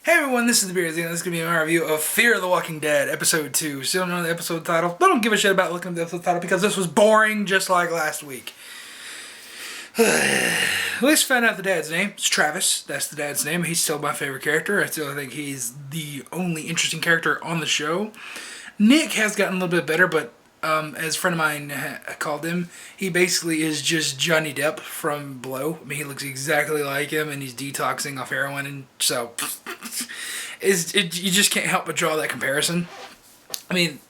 Hey everyone, this is the Beers, and this is going to be my review of Fear the Walking Dead, Episode 2. Still don't know the episode title. I don't give a shit about looking at the episode title because this was boring just like last week. At least found out the dad's name. It's Travis. That's the dad's name. He's still my favorite character. I still think he's the only interesting character on the show. Nick has gotten a little bit better, but as a friend of mine called him, he basically is just Johnny Depp from Blow. I mean, he looks exactly like him, and he's detoxing off heroin, and so you just can't help but draw that comparison. I mean,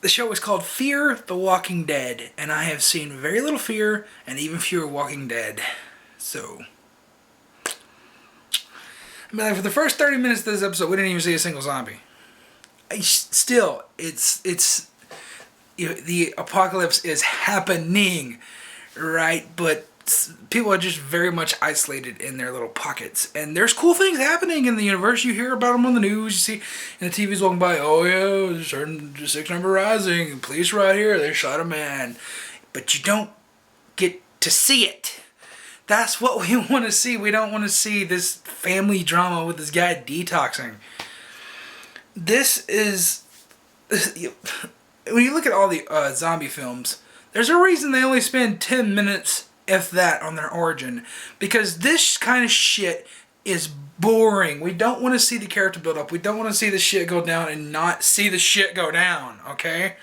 the show is called Fear the Walking Dead, and I have seen very little Fear and even fewer Walking Dead. So, I mean, like, for the first 30 minutes of this episode, we didn't even see a single zombie. Still, it's you know, the apocalypse is happening, right? But people are just very much isolated in their little pockets. And there's cool things happening in the universe. You hear about them on the news. You see, and the TV's walking by. Oh yeah, there's certain 6 number rising. Police right here. They shot a man. But you don't get to see it. That's what we want to see. We don't want to see this family drama with this guy detoxing. This is, when you look at all the zombie films, there's a reason they only spend 10 minutes, if that, on their origin. Because this kind of shit is boring. We don't want to see the character build up. We don't want to see the shit go down and not see the shit go down, okay?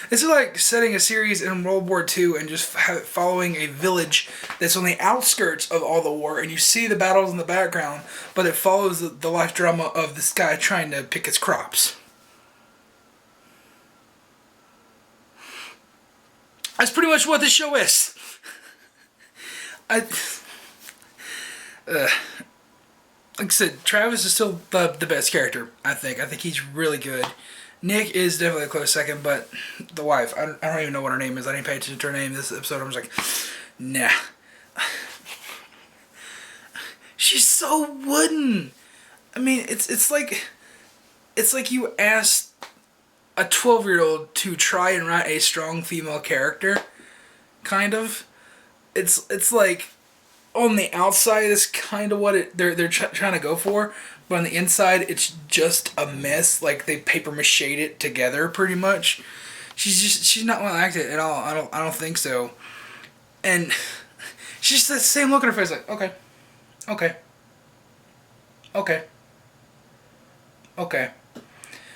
This is like setting a series in World War II and just following a village that's on the outskirts of all the war, and you see the battles in the background, but it follows the life drama of this guy trying to pick his crops. That's pretty much what this show is. Like I said, Travis is still the best character, I think. I think he's really good. Nick is definitely a close second, but the wife, I don't even know what her name is. I didn't pay attention to her name this episode. I was like, nah. She's so wooden. I mean, it's like you asked a 12-year-old to try and write a strong female character, kind of. It's like, on the outside, it's kind of what they're trying to go for. But on the inside, it's just a mess. Like, they paper mached it together, pretty much. She's not well acted at all. I don't think so. And she's just that same look on her face, like, okay, okay.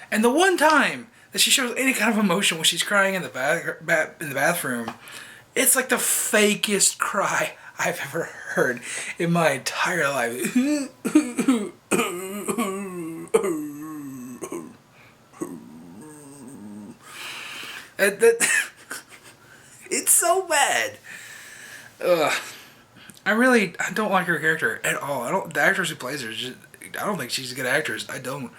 And the one time that she shows any kind of emotion when she's crying in the bathroom, it's like the fakest cry I've ever heard in my entire life. It's so bad. I don't like her character at all. The actress who plays her, I don't think she's a good actress. I don't.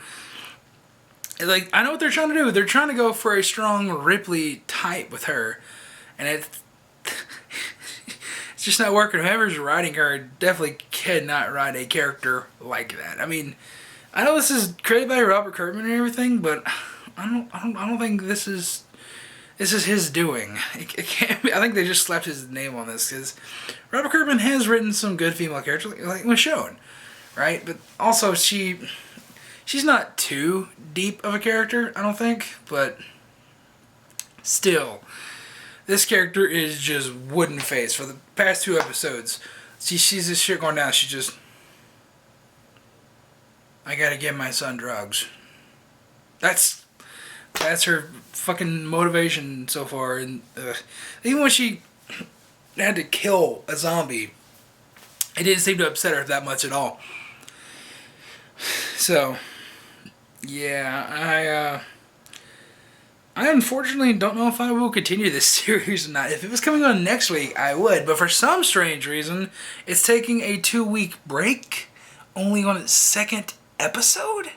Like, I know what they're trying to do. They're trying to go for a strong Ripley type with her, and it's just not working. Whoever's writing her definitely cannot write a character like that. I mean, I know this is created by Robert Kirkman and everything, but I don't think this is his doing. It can't be. I think they just slapped his name on this because Robert Kirkman has written some good female characters, like Michonne, right? But also she's not too deep of a character, I don't think, but still, this character is just wooden face for the past 2 episodes. She sees this shit going down. She just, I gotta give my son drugs. That's her fucking motivation so far. And even when she had to kill a zombie, it didn't seem to upset her that much at all. So, yeah, I unfortunately don't know if I will continue this series or not. If it was coming on next week, I would. But for some strange reason, it's taking a 2-week break, only on its 2nd episode.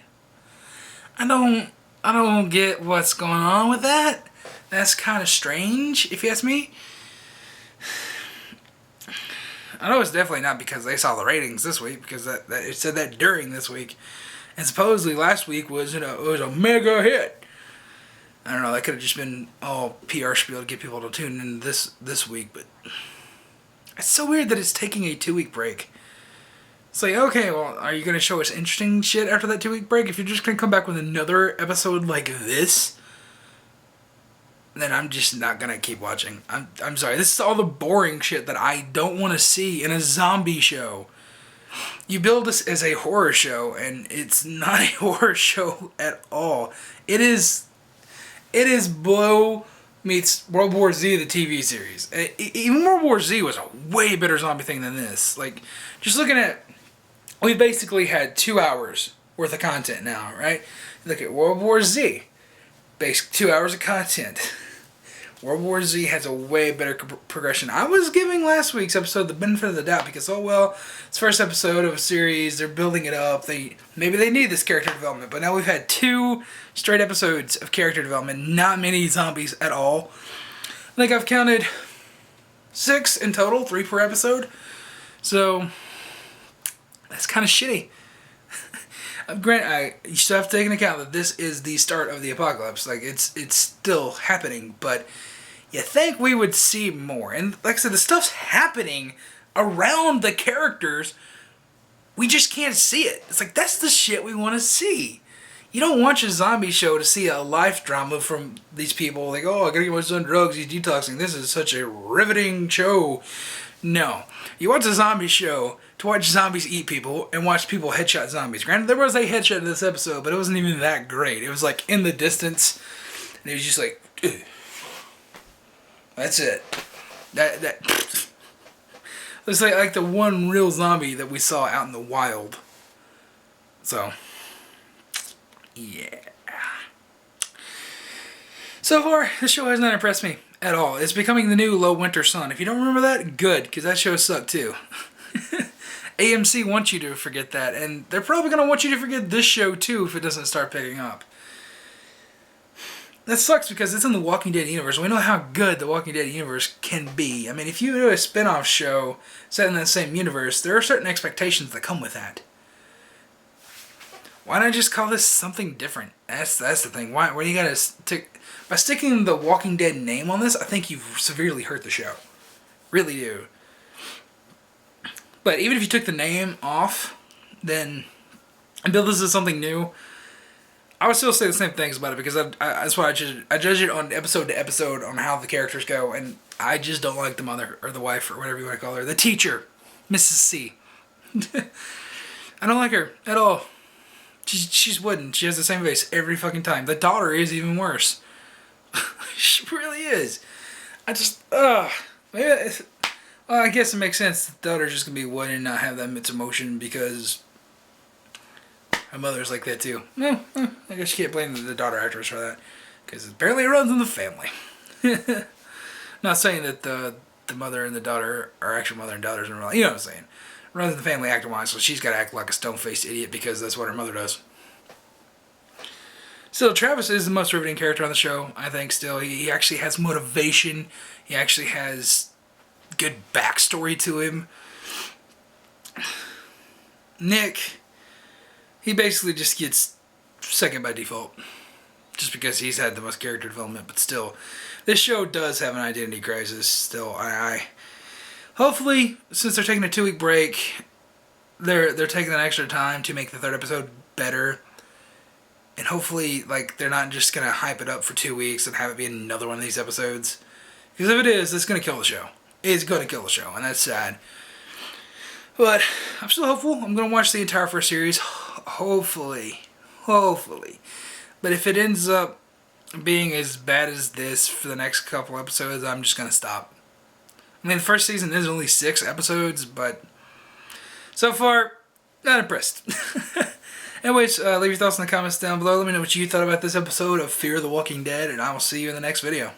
I don't get what's going on with that. That's kind of strange, if you ask me. I know it's definitely not because they saw the ratings this week, because that it said that during this week. And supposedly last week was, it was a mega hit. I don't know, that could have just been all PR spiel to get people to tune in this week, but it's so weird that it's taking a 2-week break. It's like, okay, well, are you going to show us interesting shit after that 2-week break? If you're just going to come back with another episode like this, then I'm just not going to keep watching. I'm sorry. This is all the boring shit that I don't want to see in a zombie show. You build this as a horror show, and it's not a horror show at all. It is Blow meets World War Z, the TV series. Even World War Z was a way better zombie thing than this. Like, just looking at, we basically had 2 hours worth of content now, right? Look at World War Z, basic 2 hours of content. World War Z has a way better progression. I was giving last week's episode the benefit of the doubt because, oh well, it's the first episode of a series. They're building it up. Maybe they need this character development. But now we've had 2 straight episodes of character development. Not many zombies at all. I think I've counted 6 in total, 3 per episode. So that's kind of shitty. Granted, you still have to take into account that this is the start of the apocalypse. Like, it's still happening, but you think we would see more. And like I said, the stuff's happening around the characters. We just can't see it. It's like, that's the shit we want to see. You don't watch a zombie show to see a life drama from these people. Like, oh, I gotta get my son drugs, he's detoxing. This is such a riveting show. No. You watch a zombie show to watch zombies eat people and watch people headshot zombies. Granted, there was a headshot in this episode, but it wasn't even that great. It was like in the distance, and it was just like, ugh. That's it. That it's like the one real zombie that we saw out in the wild. So, yeah. So far, this show has not impressed me at all. It's becoming the new Low Winter Sun. If you don't remember that, good, because that show sucked too. AMC wants you to forget that, and they're probably going to want you to forget this show too if it doesn't start picking up. That sucks because it's in the Walking Dead universe. We know how good the Walking Dead universe can be. I mean, if you do a spin-off show set in that same universe, there are certain expectations that come with that. Why not just call this something different? That's the thing. Why do you gotta stick... By sticking the Walking Dead name on this, I think you've severely hurt the show. Really do. But even if you took the name off, then... and build this as something new, I would still say the same things about it because that's why I judge it on episode to episode on how the characters go, and I just don't like the mother or the wife or whatever you want to call her, the teacher, Mrs. C. I don't like her at all. She's wooden. She has the same face every fucking time. The daughter is even worse. She really is. Maybe I guess it makes sense. The daughter's just gonna be wooden and not have that much emotion because my mother's like that too. No, I guess you can't blame the daughter actress for that, because apparently it runs in the family. Not saying that the mother and the daughter are actual mother and daughters in real life. You know what I'm saying? It runs in the family acting wise, so she's got to act like a stone-faced idiot because that's what her mother does. Still, Travis is the most riveting character on the show, I think, still. He actually has motivation. He actually has good backstory to him. Nick... he basically just gets second by default. Just because he's had the most character development. But still, this show does have an identity crisis. Still, hopefully, since they're taking a 2-week break, they're taking that extra time to make the 3rd episode better. And hopefully, like, they're not just going to hype it up for 2 weeks and have it be another one of these episodes. Because if it is, it's going to kill the show. It's going to kill the show, and that's sad. But I'm still hopeful. I'm going to watch the entire first series. Hopefully. But if it ends up being as bad as this for the next couple episodes, I'm just going to stop. I mean, the first season is only 6 episodes, but so far, not impressed. Anyways, leave your thoughts in the comments down below. Let me know what you thought about this episode of Fear the Walking Dead, and I will see you in the next video.